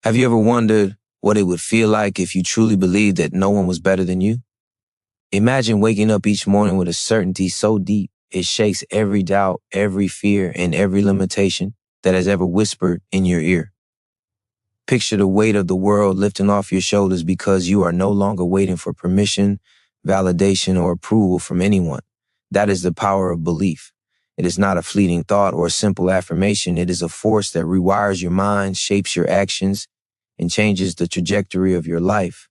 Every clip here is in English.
Have you ever wondered what it would feel like if you truly believed that no one was better than you? Imagine waking up each morning with a certainty so deep it shakes every doubt, every fear, and every limitation that has ever whispered in your ear. Picture the weight of the world lifting off your shoulders because you are no longer waiting for permission, validation, or approval from anyone. That is the power of belief. It is not a fleeting thought or a simple affirmation. It is a force that rewires your mind, shapes your actions, and changes the trajectory of your life.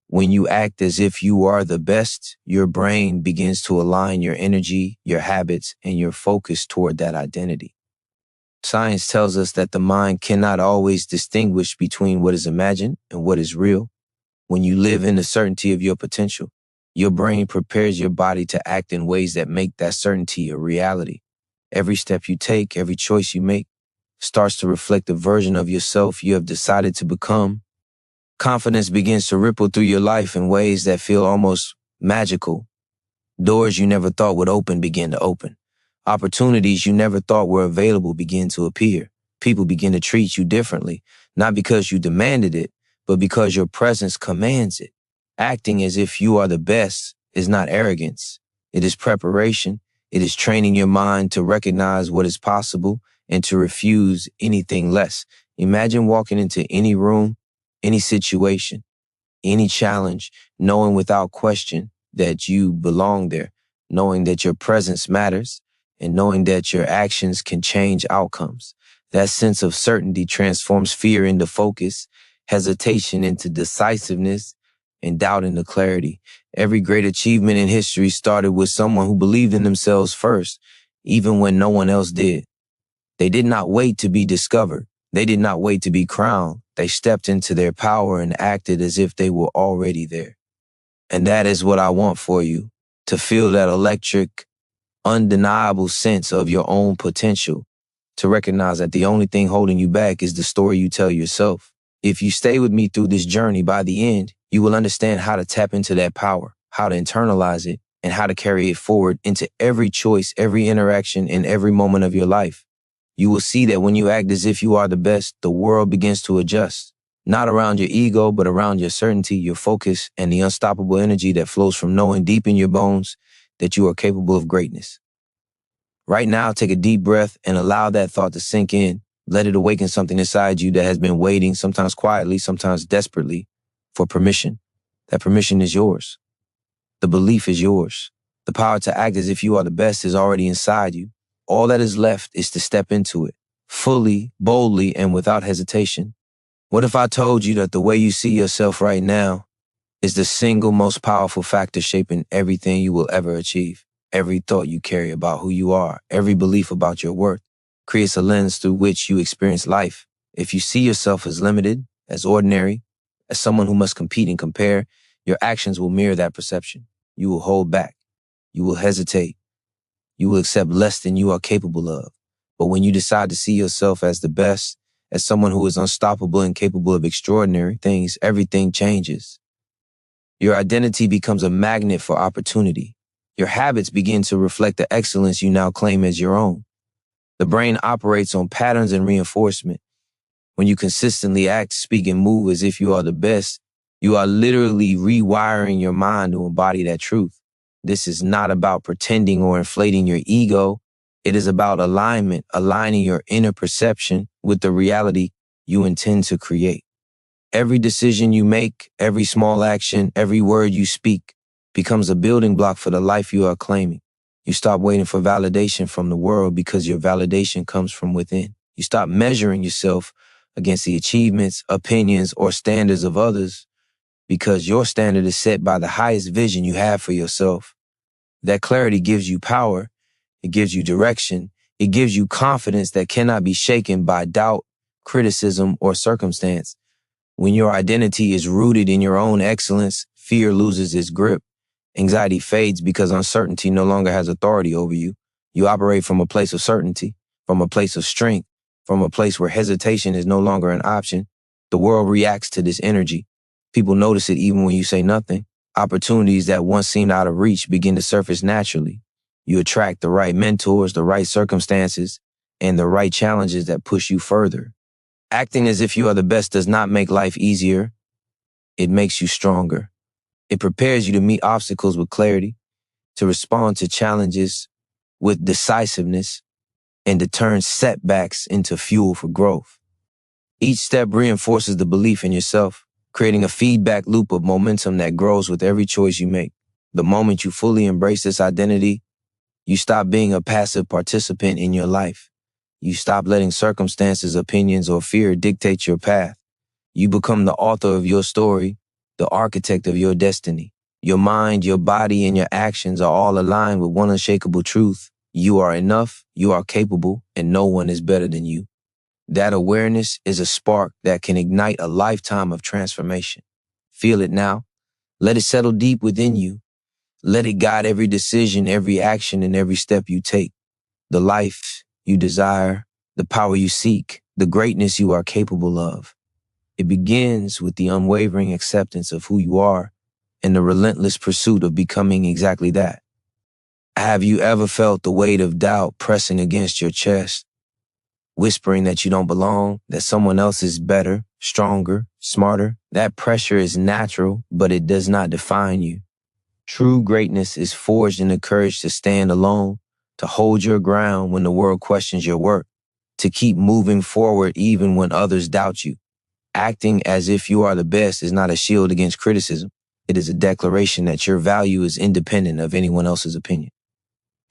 When you act as if you are the best, your brain begins to align your energy, your habits, and your focus toward that identity. Science tells us that the mind cannot always distinguish between what is imagined and what is real. When you live in the certainty of your potential, your brain prepares your body to act in ways that make that certainty a reality. Every step you take, every choice you make, starts to reflect the version of yourself you have decided to become. Confidence begins to ripple through your life in ways that feel almost magical. Doors you never thought would open begin to open. Opportunities you never thought were available begin to appear. People begin to treat you differently, not because you demanded it, but because your presence commands it. Acting as if you are the best is not arrogance. It is preparation. It is training your mind to recognize what is possible and to refuse anything less. Imagine walking into any room, any situation, any challenge, knowing without question that you belong there, knowing that your presence matters, and knowing that your actions can change outcomes. That sense of certainty transforms fear into focus, hesitation into decisiveness, and doubt into clarity. Every great achievement in history started with someone who believed in themselves first, even when no one else did. They did not wait to be discovered. They did not wait to be crowned. They stepped into their power and acted as if they were already there. And that is what I want for you, to feel that electric, undeniable sense of your own potential, to recognize that the only thing holding you back is the story you tell yourself. If you stay with me through this journey, by the end, you will understand how to tap into that power, how to internalize it, and how to carry it forward into every choice, every interaction, and every moment of your life. You will see that when you act as if you are the best, the world begins to adjust. Not around your ego, but around your certainty, your focus, and the unstoppable energy that flows from knowing deep in your bones that you are capable of greatness. Right now, take a deep breath and allow that thought to sink in. Let it awaken something inside you that has been waiting, sometimes quietly, sometimes desperately, for permission. That permission is yours. The belief is yours. The power to act as if you are the best is already inside you. All that is left is to step into it, fully, boldly, and without hesitation. What if I told you that the way you see yourself right now is the single most powerful factor shaping everything you will ever achieve? Every thought you carry about who you are, every belief about your worth, creates a lens through which you experience life. If you see yourself as limited, as ordinary, as someone who must compete and compare, your actions will mirror that perception. You will hold back. You will hesitate. You will accept less than you are capable of. But when you decide to see yourself as the best, as someone who is unstoppable and capable of extraordinary things, everything changes. Your identity becomes a magnet for opportunity. Your habits begin to reflect the excellence you now claim as your own. The brain operates on patterns and reinforcement. When you consistently act, speak, and move as if you are the best, you are literally rewiring your mind to embody that truth. This is not about pretending or inflating your ego. It is about alignment, aligning your inner perception with the reality you intend to create. Every decision you make, every small action, every word you speak becomes a building block for the life you are claiming. You stop waiting for validation from the world because your validation comes from within. You stop measuring yourself against the achievements, opinions, or standards of others because your standard is set by the highest vision you have for yourself. That clarity gives you power. It gives you direction. It gives you confidence that cannot be shaken by doubt, criticism, or circumstance. When your identity is rooted in your own excellence, fear loses its grip. Anxiety fades because uncertainty no longer has authority over you. You operate from a place of certainty, from a place of strength, from a place where hesitation is no longer an option. The world reacts to this energy. People notice it even when you say nothing. Opportunities that once seemed out of reach begin to surface naturally. You attract the right mentors, the right circumstances, and the right challenges that push you further. Acting as if you are the best does not make life easier. It makes you stronger. It prepares you to meet obstacles with clarity, to respond to challenges with decisiveness, and to turn setbacks into fuel for growth. Each step reinforces the belief in yourself, creating a feedback loop of momentum that grows with every choice you make. The moment you fully embrace this identity, you stop being a passive participant in your life. You stop letting circumstances, opinions, or fear dictate your path. You become the author of your story, the architect of your destiny. Your mind, your body, and your actions are all aligned with one unshakable truth. You are enough, you are capable, and no one is better than you. That awareness is a spark that can ignite a lifetime of transformation. Feel it now. Let it settle deep within you. Let it guide every decision, every action, and every step you take. The life you desire, the power you seek, the greatness you are capable of. It begins with the unwavering acceptance of who you are and the relentless pursuit of becoming exactly that. Have you ever felt the weight of doubt pressing against your chest, whispering that you don't belong, that someone else is better, stronger, smarter? That pressure is natural, but it does not define you. True greatness is forged in the courage to stand alone, to hold your ground when the world questions your work, to keep moving forward even when others doubt you. Acting as if you are the best is not a shield against criticism. It is a declaration that your value is independent of anyone else's opinion.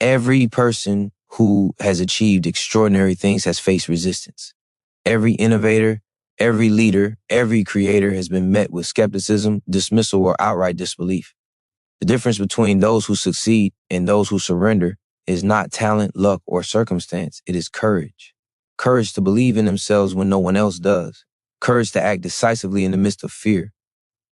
Every person who has achieved extraordinary things has faced resistance. Every innovator, every leader, every creator has been met with skepticism, dismissal, or outright disbelief. The difference between those who succeed and those who surrender is not talent, luck, or circumstance. It is courage. Courage to believe in themselves when no one else does. Courage to act decisively in the midst of fear.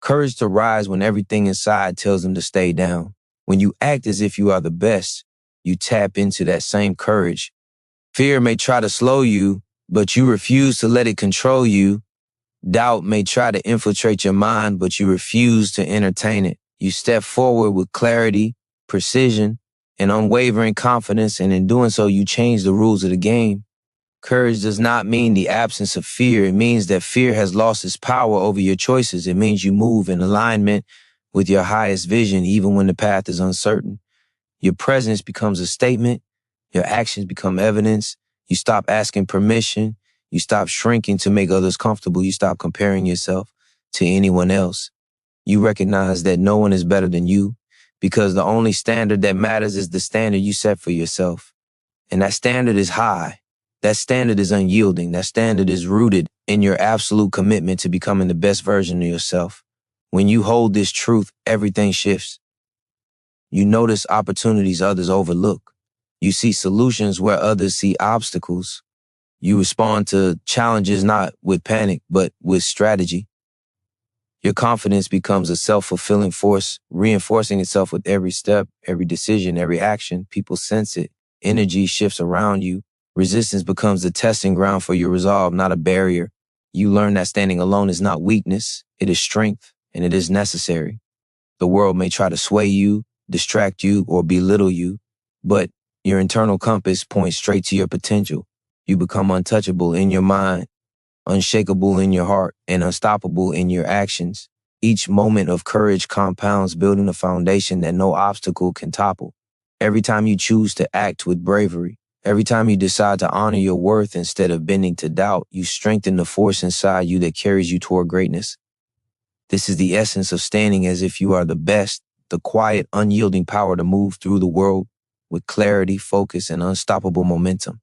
Courage to rise when everything inside tells them to stay down. When you act as if you are the best, you tap into that same courage. Fear may try to slow you, but you refuse to let it control you. Doubt may try to infiltrate your mind, but you refuse to entertain it. You step forward with clarity, precision, and unwavering confidence, and in doing so, you change the rules of the game. Courage does not mean the absence of fear. It means that fear has lost its power over your choices. It means you move in alignment with your highest vision, even when the path is uncertain. Your presence becomes a statement. Your actions become evidence. You stop asking permission. You stop shrinking to make others comfortable. You stop comparing yourself to anyone else. You recognize that no one is better than you because the only standard that matters is the standard you set for yourself. And that standard is high. That standard is unyielding. That standard is rooted in your absolute commitment to becoming the best version of yourself. When you hold this truth, everything shifts. You notice opportunities others overlook. You see solutions where others see obstacles. You respond to challenges not with panic, but with strategy. Your confidence becomes a self-fulfilling force, reinforcing itself with every step, every decision, every action. People sense it. Energy shifts around you. Resistance becomes the testing ground for your resolve, not a barrier. You learn that standing alone is not weakness. It is strength, and it is necessary. The world may try to sway you, distract you, or belittle you, but your internal compass points straight to your potential. You become untouchable in your mind, unshakable in your heart, and unstoppable in your actions. Each moment of courage compounds, building a foundation that no obstacle can topple. Every time you choose to act with bravery, every time you decide to honor your worth instead of bending to doubt, you strengthen the force inside you that carries you toward greatness. This is the essence of standing as if you are the best, the quiet, unyielding power to move through the world with clarity, focus, and unstoppable momentum.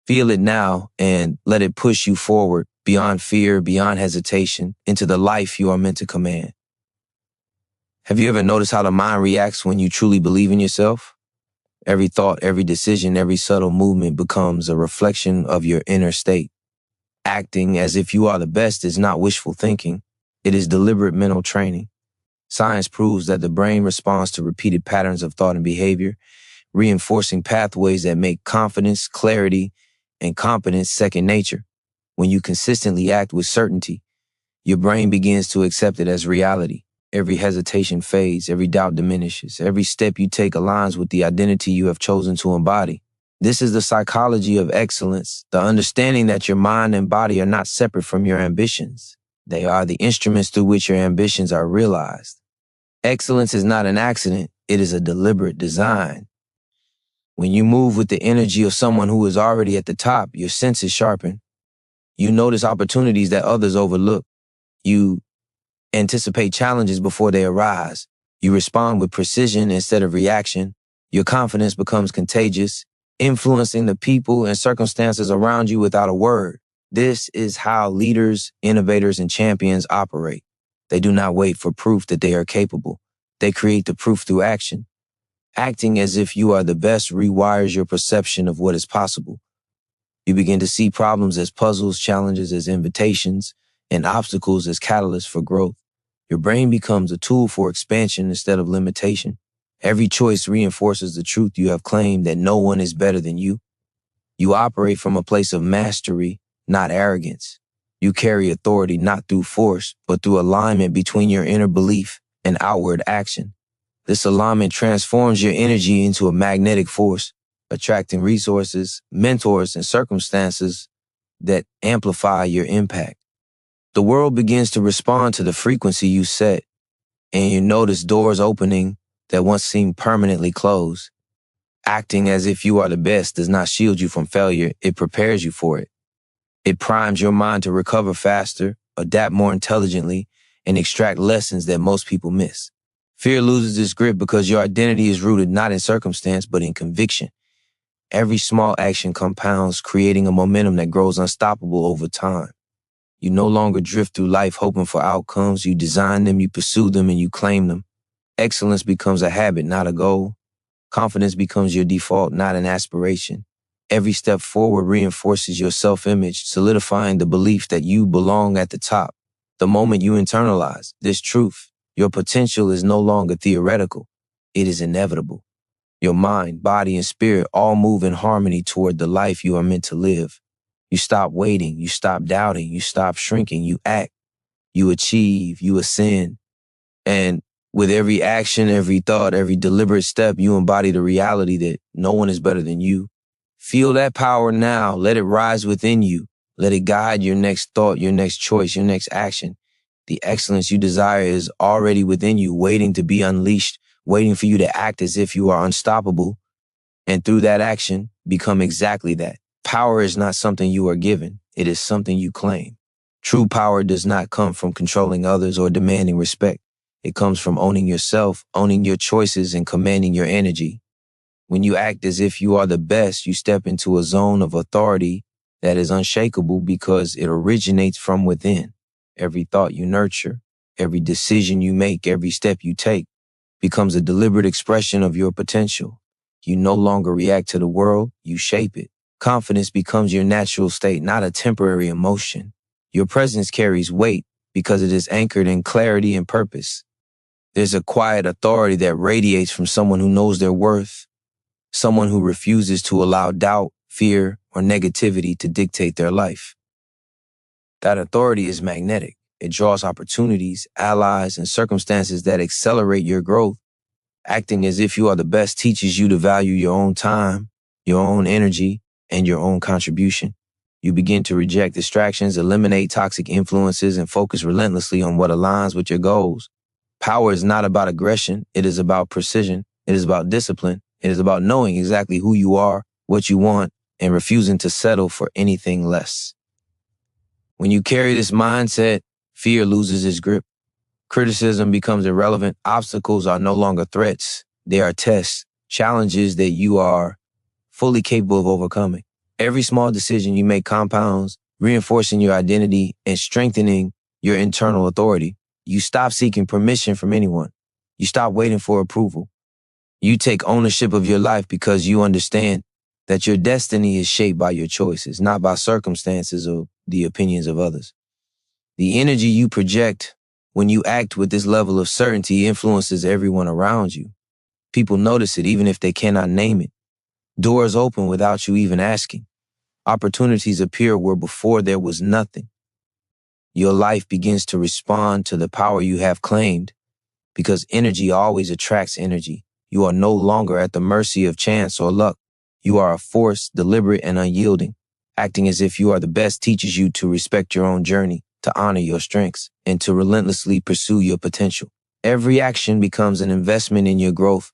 Feel it now and let it push you forward beyond fear, beyond hesitation, into the life you are meant to command. Have you ever noticed how the mind reacts when you truly believe in yourself? Every thought, every decision, every subtle movement becomes a reflection of your inner state. Acting as if you are the best is not wishful thinking. It is deliberate mental training. Science proves that the brain responds to repeated patterns of thought and behavior, reinforcing pathways that make confidence, clarity, and competence second nature. When you consistently act with certainty, your brain begins to accept it as reality. Every hesitation fades, every doubt diminishes, every step you take aligns with the identity you have chosen to embody. This is the psychology of excellence, the understanding that your mind and body are not separate from your ambitions. They are the instruments through which your ambitions are realized. Excellence is not an accident, it is a deliberate design. When you move with the energy of someone who is already at the top, your senses sharpen. You notice opportunities that others overlook. You anticipate challenges before they arise. You respond with precision instead of reaction. Your confidence becomes contagious, influencing the people and circumstances around you without a word. This is how leaders, innovators, and champions operate. They do not wait for proof that they are capable. They create the proof through action. Acting as if you are the best rewires your perception of what is possible. You begin to see problems as puzzles, challenges as invitations, and obstacles as catalysts for growth. Your brain becomes a tool for expansion instead of limitation. Every choice reinforces the truth you have claimed that no one is better than you. You operate from a place of mastery, not arrogance. You carry authority not through force, but through alignment between your inner belief and outward action. This alignment transforms your energy into a magnetic force, attracting resources, mentors, and circumstances that amplify your impact. The world begins to respond to the frequency you set, and you notice doors opening that once seemed permanently closed. Acting as if you are the best does not shield you from failure, it prepares you for it. It primes your mind to recover faster, adapt more intelligently, and extract lessons that most people miss. Fear loses its grip because your identity is rooted not in circumstance, but in conviction. Every small action compounds, creating a momentum that grows unstoppable over time. You no longer drift through life hoping for outcomes. You design them, you pursue them, and you claim them. Excellence becomes a habit, not a goal. Confidence becomes your default, not an aspiration. Every step forward reinforces your self-image, solidifying the belief that you belong at the top. The moment you internalize this truth, your potential is no longer theoretical. It is inevitable. Your mind, body, and spirit all move in harmony toward the life you are meant to live. You stop waiting, you stop doubting, you stop shrinking, you act, you achieve, you ascend. And with every action, every thought, every deliberate step, you embody the reality that no one is better than you. Feel that power now. Let it rise within you. Let it guide your next thought, your next choice, your next action. The excellence you desire is already within you, waiting to be unleashed, waiting for you to act as if you are unstoppable. And through that action, become exactly that. Power is not something you are given. It is something you claim. True power does not come from controlling others or demanding respect. It comes from owning yourself, owning your choices, and commanding your energy. When you act as if you are the best, you step into a zone of authority that is unshakable because it originates from within. Every thought you nurture, every decision you make, every step you take becomes a deliberate expression of your potential. You no longer react to the world, you shape it. Confidence becomes your natural state, not a temporary emotion. Your presence carries weight because it is anchored in clarity and purpose. There's a quiet authority that radiates from someone who knows their worth, someone who refuses to allow doubt, fear, or negativity to dictate their life. That authority is magnetic. It draws opportunities, allies, and circumstances that accelerate your growth. Acting as if you are the best teaches you to value your own time, your own energy, and your own contribution. You begin to reject distractions, eliminate toxic influences, and focus relentlessly on what aligns with your goals. Power is not about aggression. It is about precision. It is about discipline. It is about knowing exactly who you are, what you want, and refusing to settle for anything less. When you carry this mindset, fear loses its grip. Criticism becomes irrelevant. Obstacles are no longer threats. They are tests, challenges that you are fully capable of overcoming. Every small decision you make compounds, reinforcing your identity and strengthening your internal authority. You stop seeking permission from anyone. You stop waiting for approval. You take ownership of your life because you understand that your destiny is shaped by your choices, not by circumstances or the opinions of others. The energy you project when you act with this level of certainty influences everyone around you. People notice it even if they cannot name it. Doors open without you even asking. Opportunities appear where before there was nothing. Your life begins to respond to the power you have claimed because energy always attracts energy. You are no longer at the mercy of chance or luck. You are a force, deliberate and unyielding. Acting as if you are the best teaches you to respect your own journey, to honor your strengths, and to relentlessly pursue your potential. Every action becomes an investment in your growth,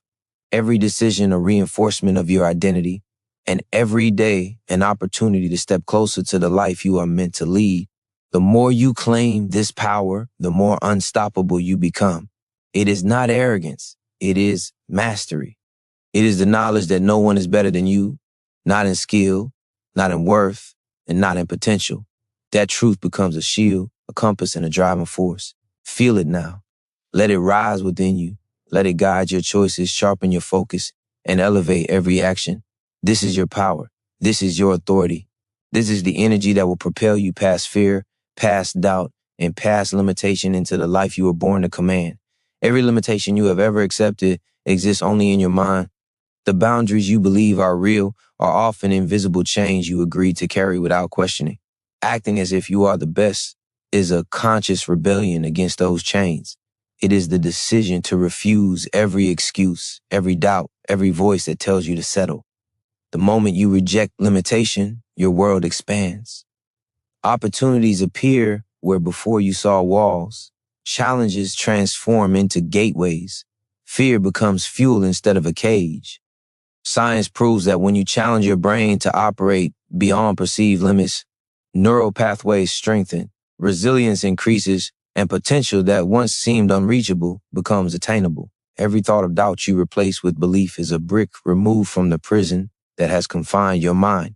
every decision a reinforcement of your identity, and every day an opportunity to step closer to the life you are meant to lead. The more you claim this power, the more unstoppable you become. It is not arrogance, it is mastery. It is the knowledge that no one is better than you, not in skill, not in worth, and not in potential. That truth becomes a shield, a compass, and a driving force. Feel it now. Let it rise within you. Let it guide your choices, sharpen your focus, and elevate every action. This is your power. This is your authority. This is the energy that will propel you past fear, past doubt, and past limitation into the life you were born to command. Every limitation you have ever accepted exists only in your mind. The boundaries you believe are real are often invisible chains you agreed to carry without questioning. Acting as if you are the best is a conscious rebellion against those chains. It is the decision to refuse every excuse, every doubt, every voice that tells you to settle. The moment you reject limitation, your world expands. Opportunities appear where before you saw walls. Challenges transform into gateways. Fear becomes fuel instead of a cage. Science proves that when you challenge your brain to operate beyond perceived limits, neural pathways strengthen, resilience increases, and potential that once seemed unreachable becomes attainable. Every thought of doubt you replace with belief is a brick removed from the prison that has confined your mind.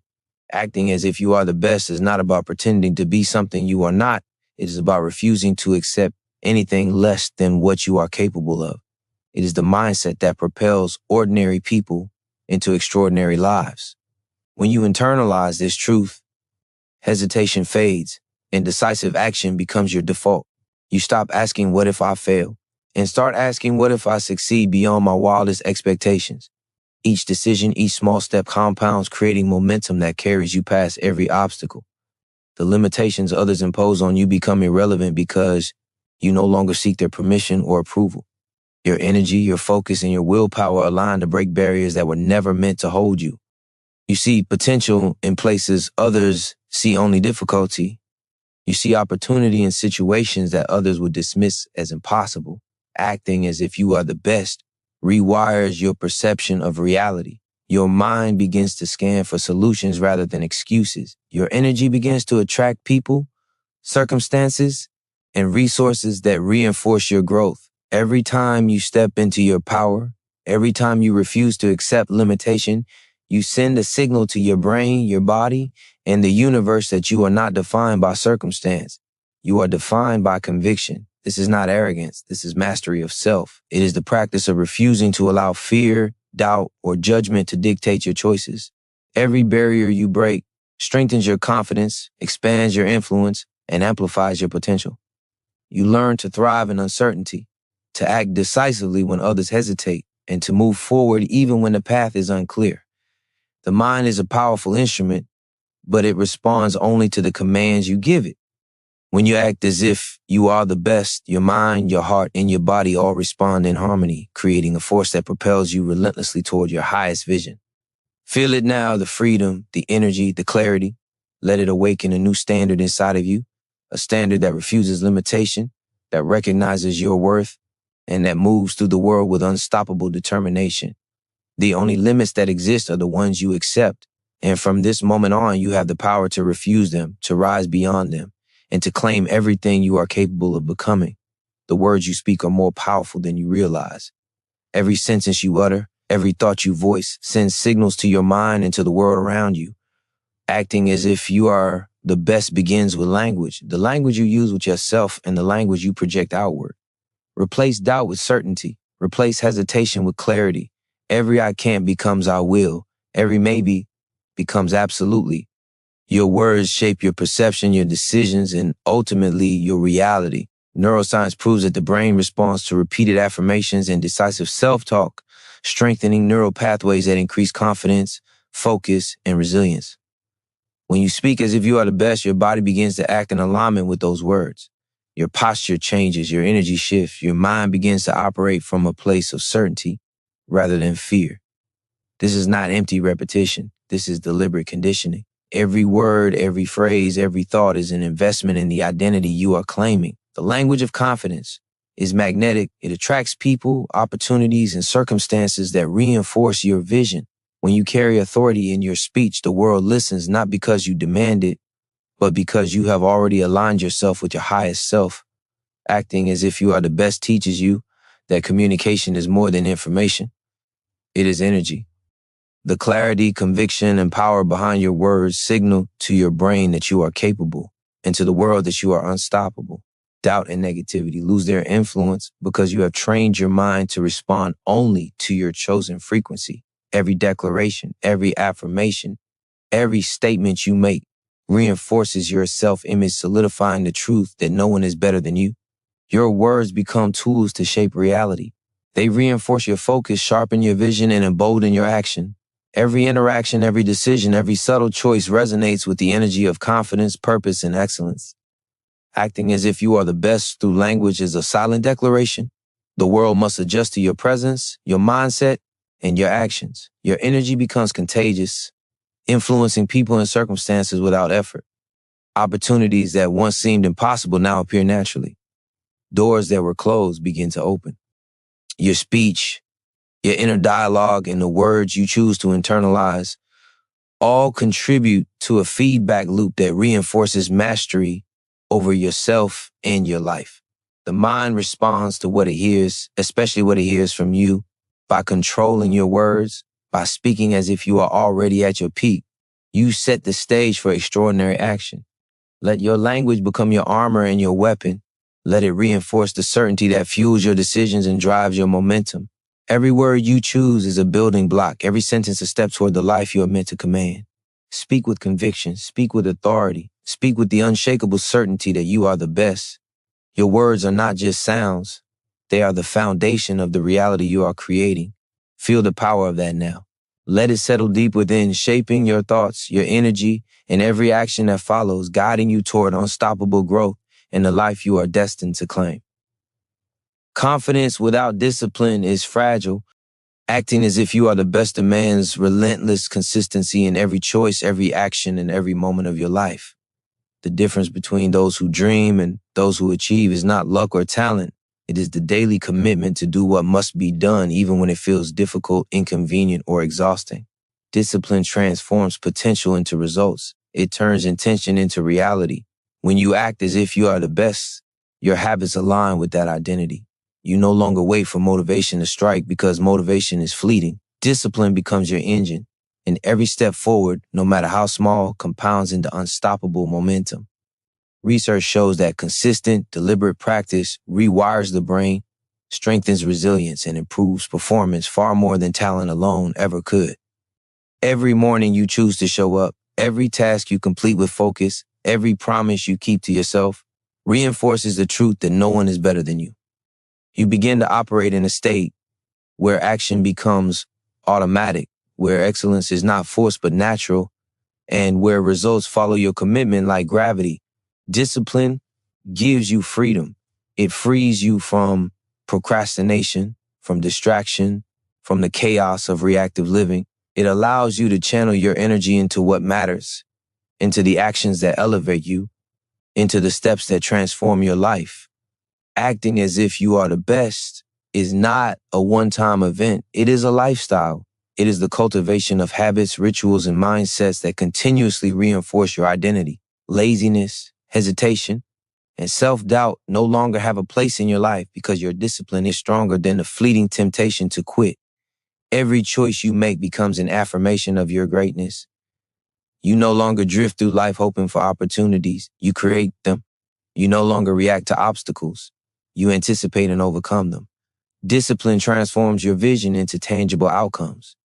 Acting as if you are the best is not about pretending to be something you are not. It is about refusing to accept anything less than what you are capable of. It is the mindset that propels ordinary people into extraordinary lives. When you internalize this truth, hesitation fades and decisive action becomes your default. You stop asking, what if I fail? And start asking, what if I succeed beyond my wildest expectations? Each decision, each small step compounds, creating momentum that carries you past every obstacle. The limitations others impose on you become irrelevant because you no longer seek their permission or approval. Your energy, your focus, and your willpower align to break barriers that were never meant to hold you. You see potential in places others see only difficulty. You see opportunity in situations that others would dismiss as impossible. Acting as if you are the best rewires your perception of reality. Your mind begins to scan for solutions rather than excuses. Your energy begins to attract people, circumstances, and resources that reinforce your growth. Every time you step into your power, every time you refuse to accept limitation, you send a signal to your brain, your body, and the universe that you are not defined by circumstance. You are defined by conviction. This is not arrogance. This is mastery of self. It is the practice of refusing to allow fear, doubt, or judgment to dictate your choices. Every barrier you break strengthens your confidence, expands your influence, and amplifies your potential. You learn to thrive in uncertainty, to act decisively when others hesitate, and to move forward even when the path is unclear. The mind is a powerful instrument, but it responds only to the commands you give it. When you act as if you are the best, your mind, your heart, and your body all respond in harmony, creating a force that propels you relentlessly toward your highest vision. Feel it now, the freedom, the energy, the clarity. Let it awaken a new standard inside of you, a standard that refuses limitation, that recognizes your worth, and that moves through the world with unstoppable determination. The only limits that exist are the ones you accept, and from this moment on, you have the power to refuse them, to rise beyond them, and to claim everything you are capable of becoming. The words you speak are more powerful than you realize. Every sentence you utter, every thought you voice sends signals to your mind and to the world around you. Acting as if you are the best begins with language, the language you use with yourself and the language you project outward. Replace doubt with certainty. Replace hesitation with clarity. Every I can't becomes I will. Every maybe becomes absolutely. Your words shape your perception, your decisions, and ultimately your reality. Neuroscience proves that the brain responds to repeated affirmations and decisive self-talk, strengthening neural pathways that increase confidence, focus, and resilience. When you speak as if you are the best, your body begins to act in alignment with those words. Your posture changes, your energy shifts, your mind begins to operate from a place of certainty rather than fear. This is not empty repetition. This is deliberate conditioning. Every word, every phrase, every thought is an investment in the identity you are claiming. The language of confidence is magnetic. It attracts people, opportunities, and circumstances that reinforce your vision. When you carry authority in your speech, the world listens not because you demand it, but because you have already aligned yourself with your highest self. Acting as if you are the best teaches you that communication is more than information. It is energy. The clarity, conviction, and power behind your words signal to your brain that you are capable and to the world that you are unstoppable. Doubt and negativity lose their influence because you have trained your mind to respond only to your chosen frequency. Every declaration, every affirmation, every statement you make reinforces your self-image, solidifying the truth that no one is better than you. Your words become tools to shape reality. They reinforce your focus, sharpen your vision, and embolden your action. Every interaction, every decision, every subtle choice resonates with the energy of confidence, purpose, and excellence. Acting as if you are the best through language is a silent declaration. The world must adjust to your presence, your mindset, and your actions. Your energy becomes contagious, influencing people and circumstances without effort. Opportunities that once seemed impossible now appear naturally. Doors that were closed begin to open. Your speech, your inner dialogue, and the words you choose to internalize all contribute to a feedback loop that reinforces mastery over yourself and your life. The mind responds to what it hears, especially what it hears from you, by controlling your words, by speaking as if you are already at your peak. You set the stage for extraordinary action. Let your language become your armor and your weapon. Let it reinforce the certainty that fuels your decisions and drives your momentum. Every word you choose is a building block. Every sentence a step toward the life you are meant to command. Speak with conviction. Speak with authority. Speak with the unshakable certainty that you are the best. Your words are not just sounds. They are the foundation of the reality you are creating. Feel the power of that now. Let it settle deep within, shaping your thoughts, your energy, and every action that follows, guiding you toward unstoppable growth and the life you are destined to claim. Confidence without discipline is fragile. Acting as if you are the best demands relentless consistency in every choice, every action, and every moment of your life. The difference between those who dream and those who achieve is not luck or talent. It is the daily commitment to do what must be done even when it feels difficult, inconvenient, or exhausting. Discipline transforms potential into results. It turns intention into reality. When you act as if you are the best, your habits align with that identity. You no longer wait for motivation to strike because motivation is fleeting. Discipline becomes your engine, and every step forward, no matter how small, compounds into unstoppable momentum. Research shows that consistent, deliberate practice rewires the brain, strengthens resilience, and improves performance far more than talent alone ever could. Every morning you choose to show up, every task you complete with focus, every promise you keep to yourself reinforces the truth that no one is better than you. You begin to operate in a state where action becomes automatic, where excellence is not forced but natural, and where results follow your commitment like gravity. Discipline gives you freedom. It frees you from procrastination, from distraction, from the chaos of reactive living. It allows you to channel your energy into what matters, into the actions that elevate you, into the steps that transform your life. Acting as if you are the best is not a one-time event. It is a lifestyle. It is the cultivation of habits, rituals, and mindsets that continuously reinforce your identity. Laziness, hesitation, and self-doubt no longer have a place in your life because your discipline is stronger than the fleeting temptation to quit. Every choice you make becomes an affirmation of your greatness. You no longer drift through life hoping for opportunities. You create them. You no longer react to obstacles. You anticipate and overcome them. Discipline transforms your vision into tangible outcomes.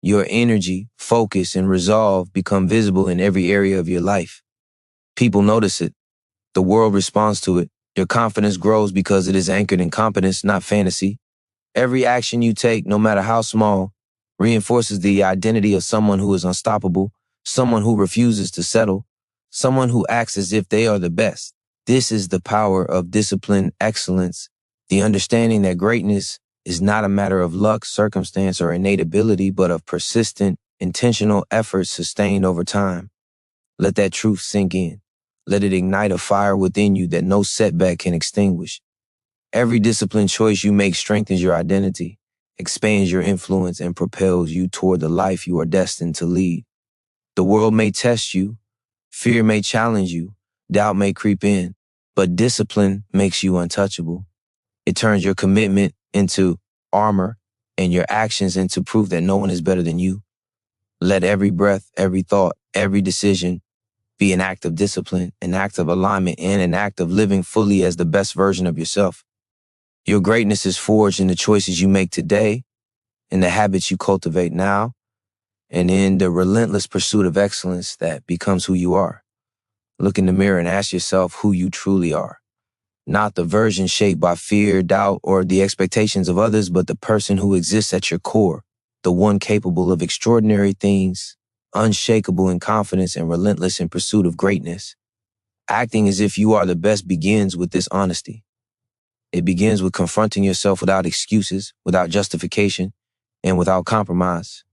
Your energy, focus, and resolve become visible in every area of your life. People notice it. The world responds to it. Your confidence grows because it is anchored in competence, not fantasy. Every action you take, no matter how small, reinforces the identity of someone who is unstoppable, someone who refuses to settle, someone who acts as if they are the best. This is the power of disciplined excellence, the understanding that greatness is not a matter of luck, circumstance, or innate ability, but of persistent, intentional effort sustained over time. Let that truth sink in. Let it ignite a fire within you that no setback can extinguish. Every disciplined choice you make strengthens your identity, expands your influence, and propels you toward the life you are destined to lead. The world may test you, fear may challenge you, doubt may creep in, but discipline makes you untouchable. It turns your commitment into armor and your actions into proof that no one is better than you. Let every breath, every thought, every decision be an act of discipline, an act of alignment, and an act of living fully as the best version of yourself. Your greatness is forged in the choices you make today, in the habits you cultivate now, and in the relentless pursuit of excellence that becomes who you are. Look in the mirror and ask yourself who you truly are. Not the version shaped by fear, doubt, or the expectations of others, but the person who exists at your core, the one capable of extraordinary things, unshakable in confidence and relentless in pursuit of greatness. Acting as if you are the best begins with this honesty. It begins with confronting yourself without excuses, without justification, and without compromise.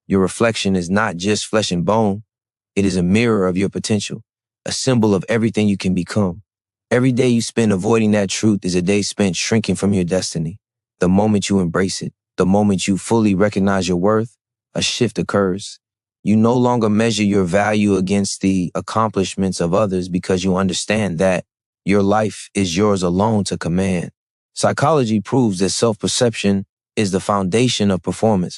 Your reflection is not just flesh and bone. It is a mirror of your potential, a symbol of everything you can become. Every day you spend avoiding that truth is a day spent shrinking from your destiny. The moment you embrace it, the moment you fully recognize your worth, a shift occurs. You no longer measure your value against the accomplishments of others because you understand that your life is yours alone to command. Psychology proves that self-perception is the foundation of performance.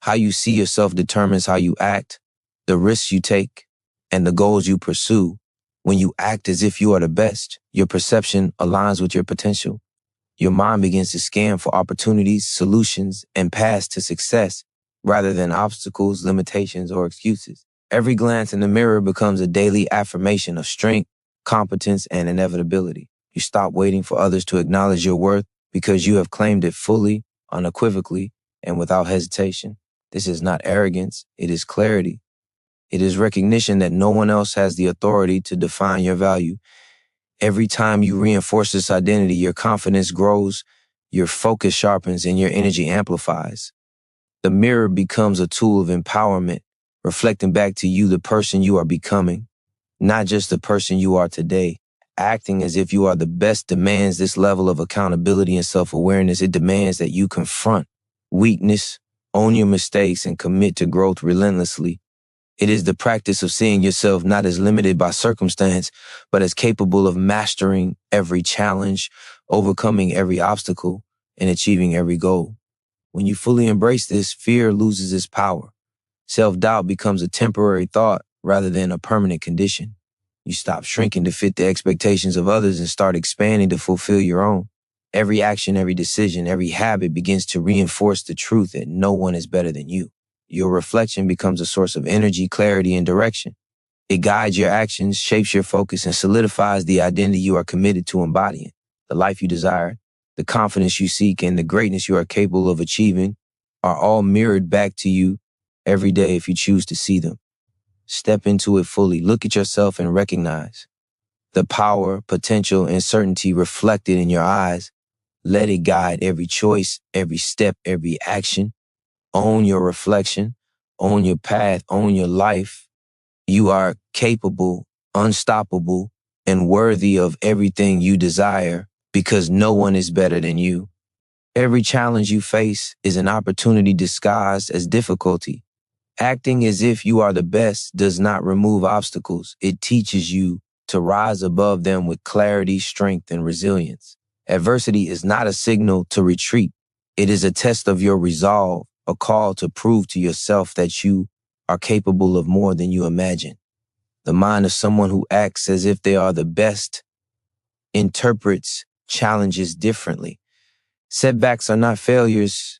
How you see yourself determines how you act, the risks you take, and the goals you pursue. When you act as if you are the best, your perception aligns with your potential. Your mind begins to scan for opportunities, solutions, and paths to success rather than obstacles, limitations, or excuses. Every glance in the mirror becomes a daily affirmation of strength, competence, and inevitability. You stop waiting for others to acknowledge your worth because you have claimed it fully, unequivocally, and without hesitation. This is not arrogance, it is clarity. It is recognition that no one else has the authority to define your value. Every time you reinforce this identity, your confidence grows, your focus sharpens, and your energy amplifies. The mirror becomes a tool of empowerment, reflecting back to you the person you are becoming, not just the person you are today. Acting as if you are the best demands this level of accountability and self-awareness. It demands that you confront weakness, own your mistakes, and commit to growth relentlessly. It is the practice of seeing yourself not as limited by circumstance, but as capable of mastering every challenge, overcoming every obstacle, and achieving every goal. When you fully embrace this, fear loses its power. Self-doubt becomes a temporary thought rather than a permanent condition. You stop shrinking to fit the expectations of others and start expanding to fulfill your own. Every action, every decision, every habit begins to reinforce the truth that no one is better than you. Your reflection becomes a source of energy, clarity, and direction. It guides your actions, shapes your focus, and solidifies the identity you are committed to embodying. The life you desire, the confidence you seek, and the greatness you are capable of achieving are all mirrored back to you every day if you choose to see them. Step into it fully. Look at yourself and recognize the power, potential, and certainty reflected in your eyes. Let it guide every choice, every step, every action. Own your reflection, own your path, own your life. You are capable, unstoppable, and worthy of everything you desire because no one is better than you. Every challenge you face is an opportunity disguised as difficulty. Acting as if you are the best does not remove obstacles. It teaches you to rise above them with clarity, strength, and resilience. Adversity is not a signal to retreat. It is a test of your resolve, a call to prove to yourself that you are capable of more than you imagine. The mind of someone who acts as if they are the best interprets challenges differently. Setbacks are not failures,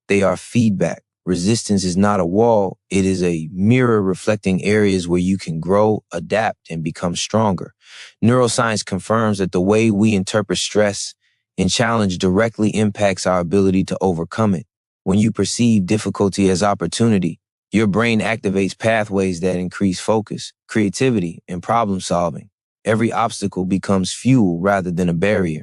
they are feedback. Resistance is not a wall, it is a mirror reflecting areas where you can grow, adapt, and become stronger. Neuroscience confirms that the way we interpret stress and challenge directly impacts our ability to overcome it. When you perceive difficulty as opportunity, your brain activates pathways that increase focus, creativity, and problem solving. Every obstacle becomes fuel rather than a barrier.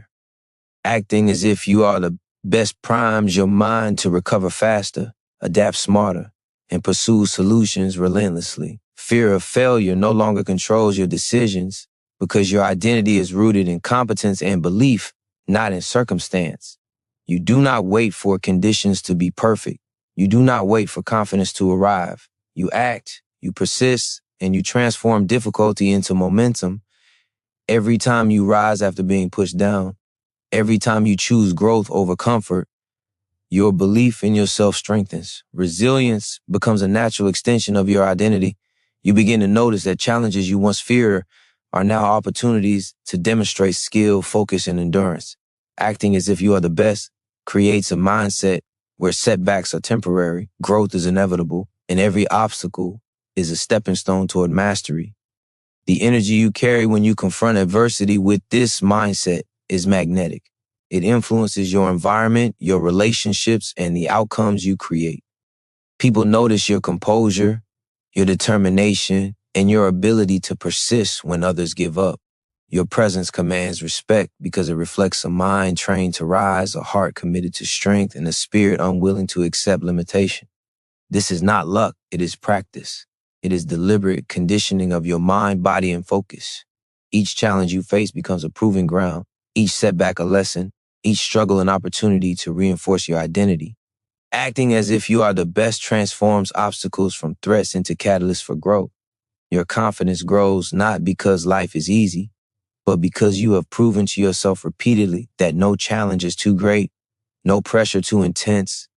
Acting as if you are the best primes your mind to recover faster, adapt smarter, and pursue solutions relentlessly. Fear of failure no longer controls your decisions because your identity is rooted in competence and belief, not in circumstance. You do not wait for conditions to be perfect. You do not wait for confidence to arrive. You act, you persist, and you transform difficulty into momentum. Every time you rise after being pushed down, every time you choose growth over comfort, your belief in yourself strengthens. Resilience becomes a natural extension of your identity. You begin to notice that challenges you once feared are now opportunities to demonstrate skill, focus, and endurance. Acting as if you are the best creates a mindset where setbacks are temporary, growth is inevitable, and every obstacle is a stepping stone toward mastery. The energy you carry when you confront adversity with this mindset is magnetic. It influences your environment, your relationships, and the outcomes you create. People notice your composure, your determination, and your ability to persist when others give up. Your presence commands respect because it reflects a mind trained to rise, a heart committed to strength, and a spirit unwilling to accept limitation. This is not luck, it is practice. It is deliberate conditioning of your mind, body, and focus. Each challenge you face becomes a proving ground, each setback a lesson, each struggle an opportunity to reinforce your identity. Acting as if you are the best transforms obstacles from threats into catalysts for growth. Your confidence grows not because life is easy, but because you have proven to yourself repeatedly that no challenge is too great, no pressure too intense,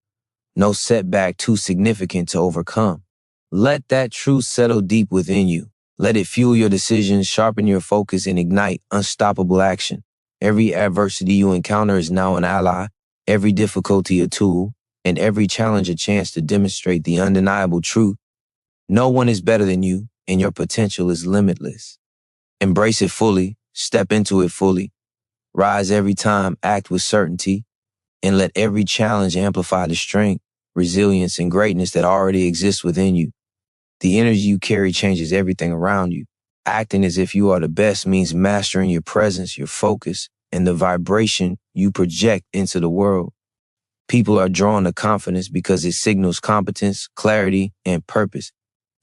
no setback too significant to overcome. Let that truth settle deep within you. Let it fuel your decisions, sharpen your focus, and ignite unstoppable action. Every adversity you encounter is now an ally, every difficulty a tool, and every challenge a chance to demonstrate the undeniable truth. No one is better than you, and your potential is limitless. Embrace it fully, step into it fully, rise every time, act with certainty, and let every challenge amplify the strength, resilience, and greatness that already exists within you. The energy you carry changes everything around you. Acting as if you are the best means mastering your presence, your focus, and the vibration you project into the world. People are drawn to confidence because it signals competence, clarity, and purpose.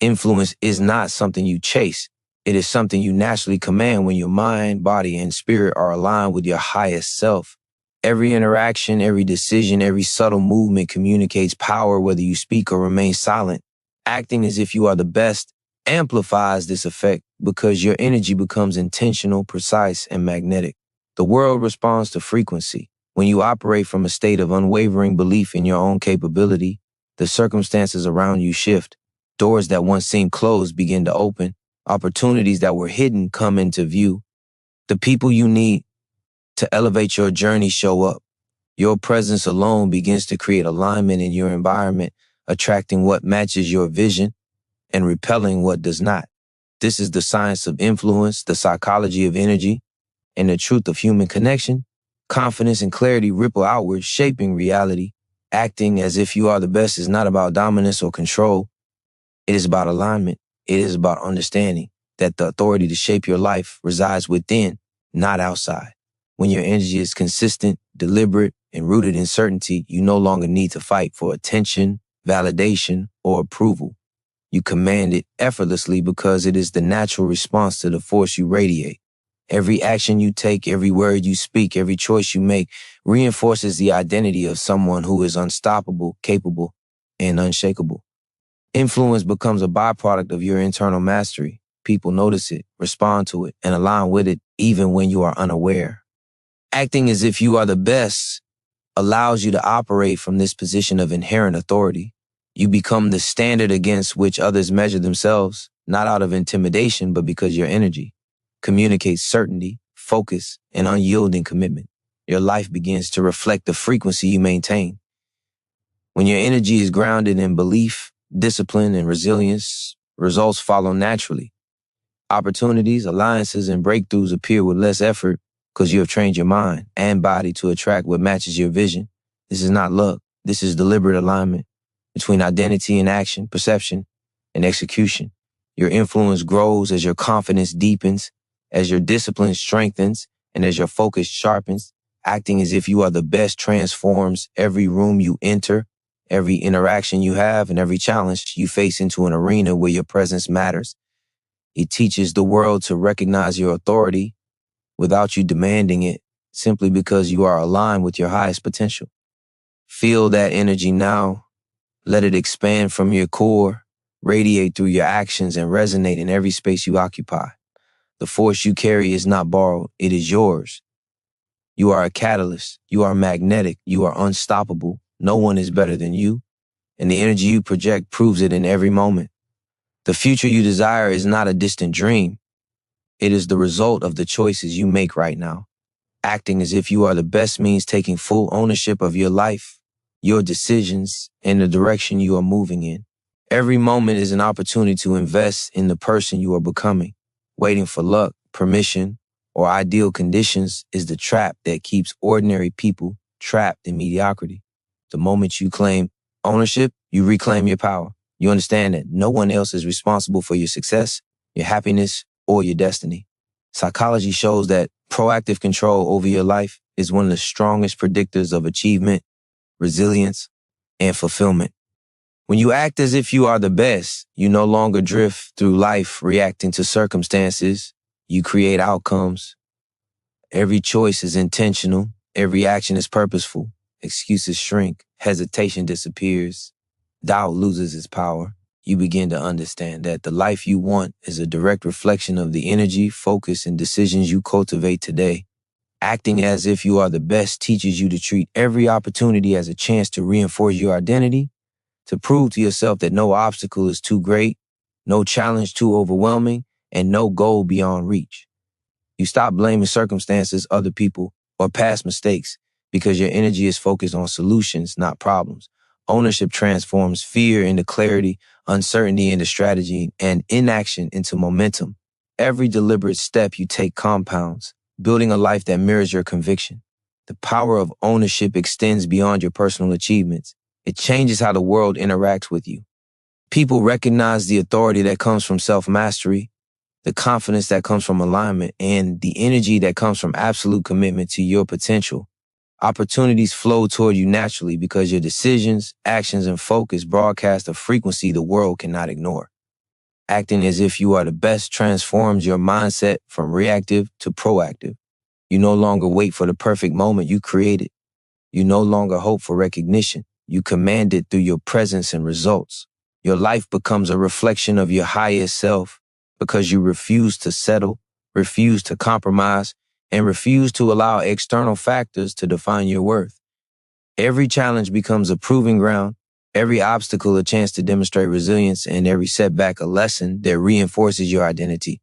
Influence is not something you chase. It is something you naturally command when your mind, body, and spirit are aligned with your highest self. Every interaction, every decision, every subtle movement communicates power whether you speak or remain silent. Acting as if you are the best amplifies this effect because your energy becomes intentional, precise, and magnetic. The world responds to frequency. When you operate from a state of unwavering belief in your own capability, the circumstances around you shift. Doors that once seemed closed begin to open. Opportunities that were hidden come into view. The people you need to elevate your journey show up. Your presence alone begins to create alignment in your environment, attracting what matches your vision and repelling what does not. This is the science of influence, the psychology of energy, and the truth of human connection. Confidence and clarity ripple outward, shaping reality. Acting as if you are the best is not about dominance or control. It is about alignment. It is about understanding that the authority to shape your life resides within, not outside. When your energy is consistent, deliberate, and rooted in certainty, you no longer need to fight for attention, validation, or approval. You command it effortlessly because it is the natural response to the force you radiate. Every action you take, every word you speak, every choice you make reinforces the identity of someone who is unstoppable, capable, and unshakable. Influence becomes a byproduct of your internal mastery. People notice it, respond to it, and align with it even when you are unaware. Acting as if you are the best allows you to operate from this position of inherent authority. You become the standard against which others measure themselves, not out of intimidation, but because your energy communicates certainty, focus, and unyielding commitment. Your life begins to reflect the frequency you maintain. When your energy is grounded in belief, discipline, and resilience, results follow naturally. Opportunities, alliances, and breakthroughs appear with less effort because you have trained your mind and body to attract what matches your vision. This is not luck. This is deliberate alignment between identity and action, perception and execution. Your influence grows as your confidence deepens, as your discipline strengthens, and as your focus sharpens. Acting as if you are the best transforms every room you enter, every interaction you have, and every challenge you face into an arena where your presence matters. It teaches the world to recognize your authority without you demanding it, simply because you are aligned with your highest potential. Feel that energy now. Let it expand from your core, radiate through your actions, and resonate in every space you occupy. The force you carry is not borrowed, it is yours. You are a catalyst, you are magnetic, you are unstoppable. No one is better than you, and the energy you project proves it in every moment. The future you desire is not a distant dream. It is the result of the choices you make right now. Acting as if you are the best means taking full ownership of your life, your decisions, and the direction you are moving in. Every moment is an opportunity to invest in the person you are becoming. Waiting for luck, permission, or ideal conditions is the trap that keeps ordinary people trapped in mediocrity. The moment you claim ownership, you reclaim your power. You understand that no one else is responsible for your success, your happiness, or your destiny. Psychology shows that proactive control over your life is one of the strongest predictors of achievement, resilience, and fulfillment. When you act as if you are the best, you no longer drift through life reacting to circumstances. You create outcomes. Every choice is intentional. Every action is purposeful. Excuses shrink. Hesitation disappears. Doubt loses its power. You begin to understand that the life you want is a direct reflection of the energy, focus, and decisions you cultivate today. Acting as if you are the best teaches you to treat every opportunity as a chance to reinforce your identity, to prove to yourself that no obstacle is too great, no challenge too overwhelming, and no goal beyond reach. You stop blaming circumstances, other people, or past mistakes because your energy is focused on solutions, not problems. Ownership transforms fear into clarity, uncertainty into strategy, and inaction into momentum. Every deliberate step you take compounds, building a life that mirrors your conviction. The power of ownership extends beyond your personal achievements. It changes how the world interacts with you. People recognize the authority that comes from self-mastery, the confidence that comes from alignment, and the energy that comes from absolute commitment to your potential. Opportunities flow toward you naturally because your decisions, actions, and focus broadcast a frequency the world cannot ignore. Acting as if you are the best transforms your mindset from reactive to proactive. You no longer wait for the perfect moment, you create it. You no longer hope for recognition. You command it through your presence and results. Your life becomes a reflection of your highest self because you refuse to settle, refuse to compromise, and refuse to allow external factors to define your worth. Every challenge becomes a proving ground, every obstacle a chance to demonstrate resilience, and every setback a lesson that reinforces your identity.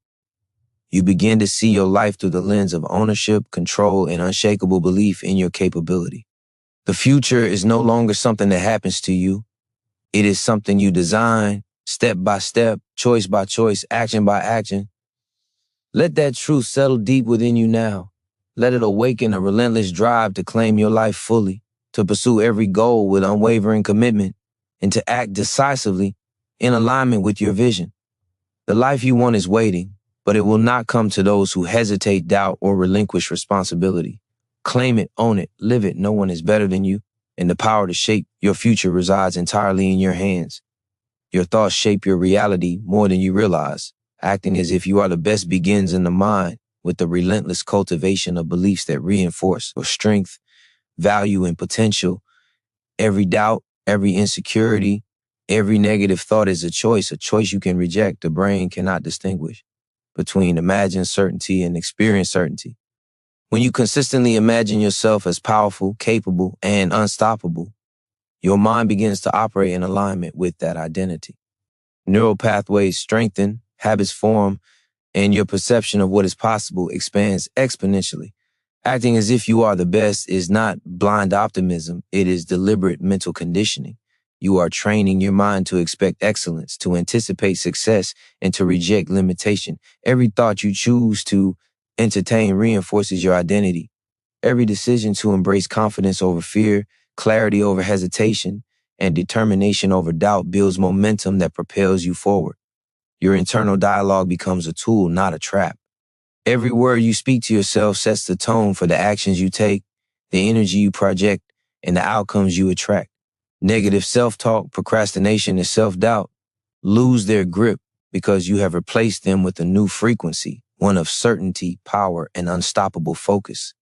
You begin to see your life through the lens of ownership, control, and unshakable belief in your capability. The future is no longer something that happens to you. It is something you design, step by step, choice by choice, action by action. Let that truth settle deep within you now. Let it awaken a relentless drive to claim your life fully, to pursue every goal with unwavering commitment, and to act decisively in alignment with your vision. The life you want is waiting, but it will not come to those who hesitate, doubt, or relinquish responsibility. Claim it, own it, live it. No one is better than you, and the power to shape your future resides entirely in your hands. Your thoughts shape your reality more than you realize. Acting as if you are the best begins in the mind with the relentless cultivation of beliefs that reinforce your strength, value, and potential. Every doubt, every insecurity, every negative thought is a choice you can reject. The brain cannot distinguish between imagined certainty and experienced certainty. When you consistently imagine yourself as powerful, capable, and unstoppable, your mind begins to operate in alignment with that identity. Neural pathways strengthen, habits form, and your perception of what is possible expands exponentially. Acting as if you are the best is not blind optimism, it is deliberate mental conditioning. You are training your mind to expect excellence, to anticipate success, and to reject limitation. Every thought you choose to entertain reinforces your identity. Every decision to embrace confidence over fear, clarity over hesitation, and determination over doubt builds momentum that propels you forward. Your internal dialogue becomes a tool, not a trap. Every word you speak to yourself sets the tone for the actions you take, the energy you project, and the outcomes you attract. Negative self-talk, procrastination, and self-doubt lose their grip because you have replaced them with a new frequency, one of certainty, power, and unstoppable focus.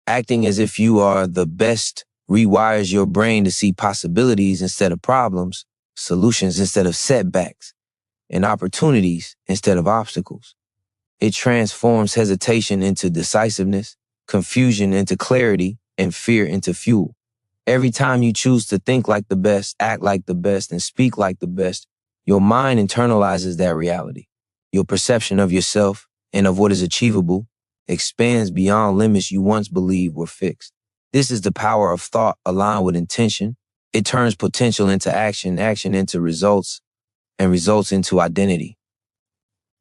Acting as if you are the best rewires your brain to see possibilities instead of problems, solutions instead of setbacks, and opportunities instead of obstacles. It transforms hesitation into decisiveness, confusion into clarity, and fear into fuel. Every time you choose to think like the best, act like the best, and speak like the best, your mind internalizes that reality. Your perception of yourself and of what is achievable expands beyond limits you once believed were fixed. This is the power of thought aligned with intention. It turns potential into action, action into results, and results into identity.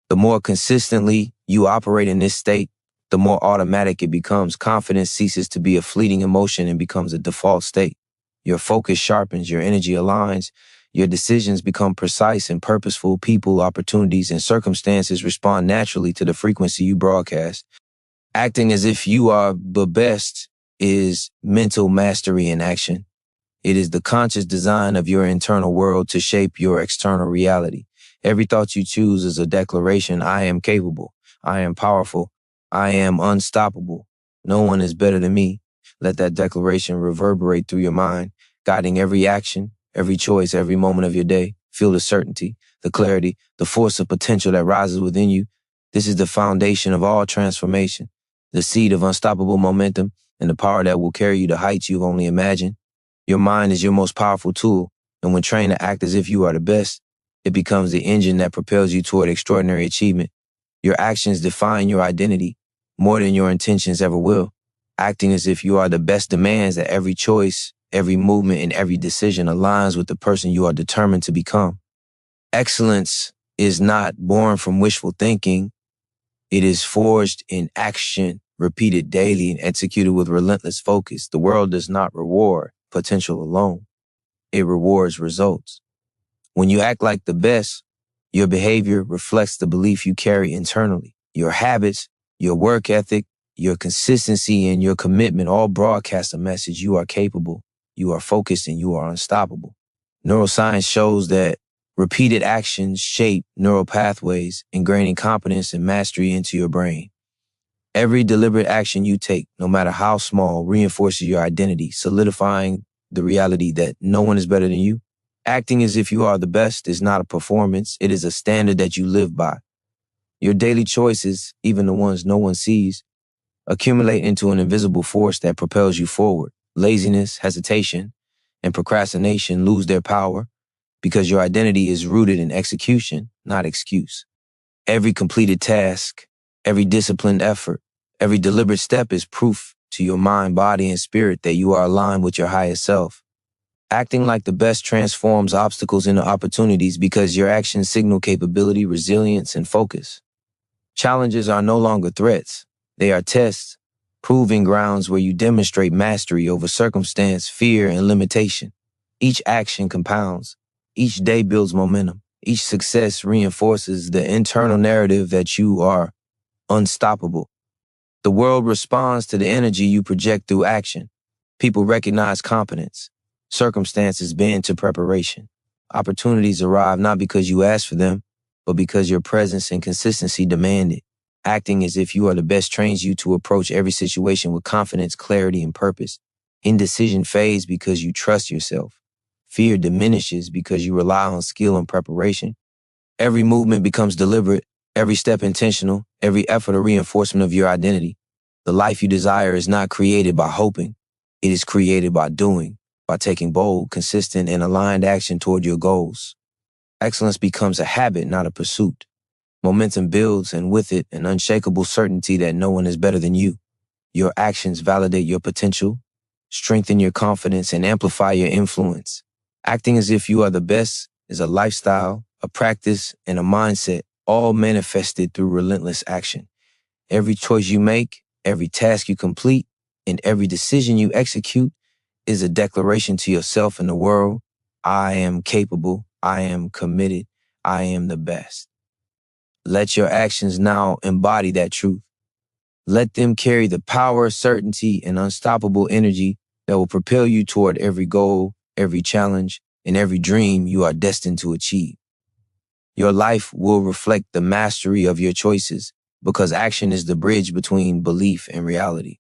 The more consistently you operate in this state, the more automatic it becomes. Confidence ceases to be a fleeting emotion and becomes a default state. Your focus sharpens, your energy aligns, your decisions become precise and purposeful. People, opportunities, and circumstances respond naturally to the frequency you broadcast. Acting as if you are the best is mental mastery in action. It is the conscious design of your internal world to shape your external reality. Every thought you choose is a declaration: I am capable, I am powerful, I am unstoppable. No one is better than me. Let that declaration reverberate through your mind, guiding every action, every choice, every moment of your day. Feel the certainty, the clarity, the force of potential that rises within you. This is the foundation of all transformation, the seed of unstoppable momentum, and the power that will carry you to heights you've only imagined. Your mind is your most powerful tool, and when trained to act as if you are the best, it becomes the engine that propels you toward extraordinary achievement. Your actions define your identity more than your intentions ever will. Acting as if you are the best demands that every choice, every movement, and every decision aligns with the person you are determined to become. Excellence is not born from wishful thinking. It is forged in action, repeated daily and executed with relentless focus. The world does not reward potential alone. It rewards results. When you act like the best, your behavior reflects the belief you carry internally. Your habits, your work ethic, your consistency, and your commitment all broadcast a message: you are capable, you are focused, and you are unstoppable. Neuroscience shows that repeated actions shape neural pathways, ingraining competence and mastery into your brain. Every deliberate action you take, no matter how small, reinforces your identity, solidifying the reality that no one is better than you. Acting as if you are the best is not a performance. It is a standard that you live by. Your daily choices, even the ones no one sees, accumulate into an invisible force that propels you forward. Laziness, hesitation, and procrastination lose their power because your identity is rooted in execution, not excuse. Every completed task, every disciplined effort, every deliberate step is proof to your mind, body, and spirit that you are aligned with your highest self. Acting like the best transforms obstacles into opportunities because your actions signal capability, resilience, and focus. Challenges are no longer threats. They are tests, proving grounds where you demonstrate mastery over circumstance, fear, and limitation. Each action compounds. Each day builds momentum. Each success reinforces the internal narrative that you are unstoppable. The world responds to the energy you project through action. People recognize competence. Circumstances bend to preparation. Opportunities arrive not because you asked for them, but because your presence and consistency demand it. Acting as if you are the best trains you to approach every situation with confidence, clarity, and purpose. Indecision fades because you trust yourself. Fear diminishes because you rely on skill and preparation. Every movement becomes deliberate, every step intentional, every effort a reinforcement of your identity. The life you desire is not created by hoping. It is created by doing, by taking bold, consistent, and aligned action toward your goals. Excellence becomes a habit, not a pursuit. Momentum builds, and with it, an unshakable certainty that no one is better than you. Your actions validate your potential, strengthen your confidence, and amplify your influence. Acting as if you are the best is a lifestyle, a practice, and a mindset, all manifested through relentless action. Every choice you make, every task you complete, and every decision you execute is a declaration to yourself and the world: I am capable, I am committed, I am the best. Let your actions now embody that truth. Let them carry the power, certainty, and unstoppable energy that will propel you toward every goal, every challenge, and every dream you are destined to achieve. Your life will reflect the mastery of your choices because action is the bridge between belief and reality.